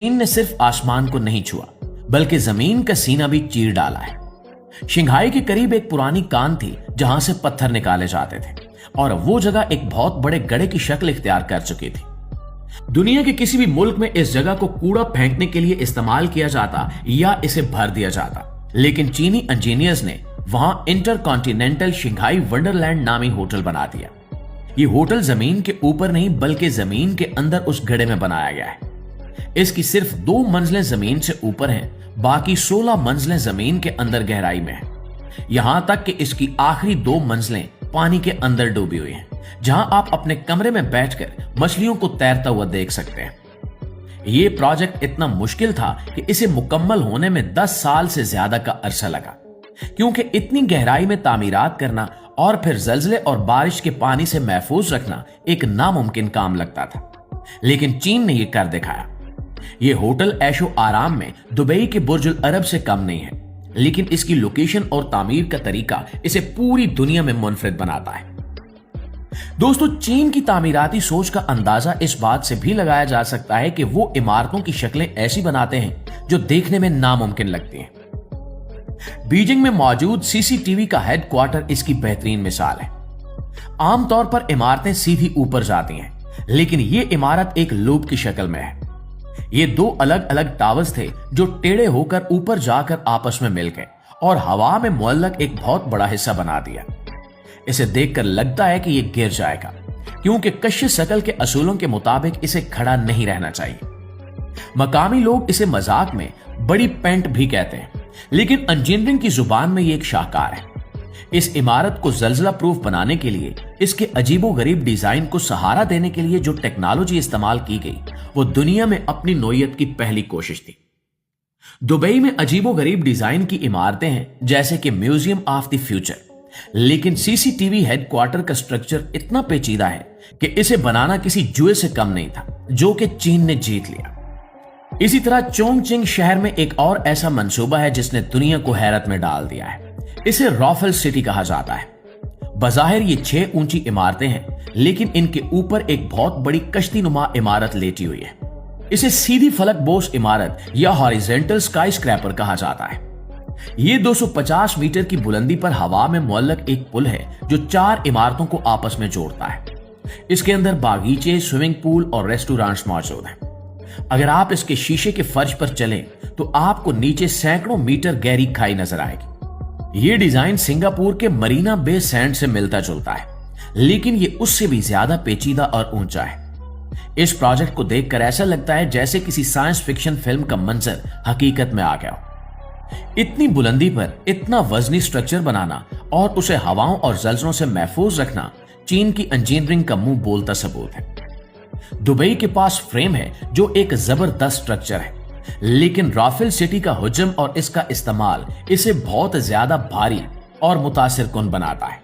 चीन ने सिर्फ आसमान को नहीं छुआ बल्कि जमीन का सीना भी चीर डाला है। शंघाई के करीब एक पुरानी कान थी जहां से पत्थर निकाले जाते थे और वो जगह एक बहुत बड़े गड्ढे की शक्ल इख्तियार कर चुकी थी। दुनिया के किसी भी मुल्क में इस जगह को कूड़ा फेंकने के लिए इस्तेमाल किया जाता या इसे भर दिया जाता, लेकिन चीनी इंजीनियर्स ने वहां इंटरकॉन्टिनेंटल शंघाई वंडरलैंड नामी होटल बना दिया। ये होटल जमीन के ऊपर नहीं बल्कि जमीन के अंदर उस गड्ढे में बनाया गया है। इसकी सिर्फ 2 मंजिलें जमीन से ऊपर हैं, बाकी 16 मंजिलें जमीन के अंदर गहराई में हैं। यहां तक कि इसकी आखिरी 2 मंजिलें पानी के अंदर डूबी हुई हैं, जहां आप अपने कमरे में बैठकर मछलियों को तैरता हुआ देख सकते हैं। यह प्रोजेक्ट इतना मुश्किल था कि इसे मुकम्मल होने में 10 साल से ज्यादा का अरसा लगा, क्योंकि इतनी गहराई में तामीरात करना और फिर जलजले और बारिश के पानी से महफूज रखना एक नामुमकिन काम लगता था। लेकिन चीन ने यह कर दिखाया। यह होटल ऐशो आराम में दुबई के बुर्ज अल अरब से कम नहीं है, लेकिन इसकी लोकेशन और तामीर का तरीका इसे पूरी दुनिया में मुनफरिद बनाता है। दोस्तों, चीन की तामीराती सोच का अंदाजा इस बात से भी लगाया जा सकता है कि वो इमारतों की शक्लें ऐसी बनाते हैं जो देखने में नामुमकिन लगती हैं। बीजिंग में मौजूद सीसीटीवी का हेडक्वार्टर इसकी बेहतरीन मिसाल है। आमतौर पर इमारतें सीधी ऊपर जाती हैं, लेकिन यह इमारत एक लूप की शक्ल में है। ये 2 अलग अलग टावर्स थे जो टेढ़े होकर ऊपर जाकर आपस में मिल गए और हवा में मुअल्लक एक बहुत बड़ा हिस्सा बना दिया। इसे देखकर लगता है कि यह गिर जाएगा, क्योंकि कश्य शकल के असूलों के मुताबिक इसे खड़ा नहीं रहना चाहिए। मकामी लोग इसे मजाक में बड़ी पेंट भी कहते हैं, लेकिन इंजीनियरिंग की जुबान में यह एक शाहकार है। इस इमारत को जलजला प्रूफ बनाने के लिए इसके अजीबोगरीब डिजाइन को सहारा देने के लिए जो टेक्नोलॉजी इस्तेमाल की गई वो दुनिया में अपनी नौइयत की पहली कोशिश थी। दुबई में अजीबोगरीब डिजाइन की इमारतें हैं, जैसे कि म्यूजियम ऑफ द फ्यूचर, लेकिन सीसीटीवी हेडक्वार्टर का स्ट्रक्चर इतना पेचीदा है कि इसे बनाना किसी जुए से कम नहीं था, जो कि चीन ने जीत लिया। इसी तरह चोंगचिंग शहर में एक और ऐसा मंसूबा है जिसने दुनिया को हैरत में डाल दिया है। इसे रॉफेल सिटी कहा जाता है। बज़ाहिर ये 6 ऊंची इमारतें हैं, लेकिन इनके ऊपर एक बहुत बड़ी कश्तीनुमा इमारत लेटी हुई है। इसे सीधी फलक बोस इमारत या हॉरिजॉन्टल स्काईस्क्रैपर कहा जाता है। ये 250 मीटर की बुलंदी पर हवा में मुअल्लक एक पुल है जो 4 इमारतों को आपस में जोड़ता है। इसके अंदर बागीचे, स्विमिंग पूल और रेस्टोरेंट्स मौजूद हैं। अगर आप इसके शीशे के फर्श पर चलें तो आपको नीचे सैकड़ों मीटर गहरी खाई नजर आएगी। यह डिजाइन सिंगापुर के मरीना बे सैंड से मिलता जुलता है, लेकिन यह उससे भी ज्यादा पेचीदा और ऊंचा है। इस प्रोजेक्ट को देखकर ऐसा लगता है जैसे किसी साइंस फिक्शन फिल्म का मंजर हकीकत में आ गया हो। इतनी बुलंदी पर इतना वजनी स्ट्रक्चर बनाना और उसे हवाओं और जलजलों से महफूज रखना चीन की इंजीनियरिंग का मुंह बोलता सबूत है। दुबई के पास फ्रेम है जो एक जबरदस्त स्ट्रक्चर है, लेकिन रॉफेल सिटी का हुजम और इसका इस्तेमाल इसे बहुत ज्यादा भारी और मुतासिर कुन बनाता है।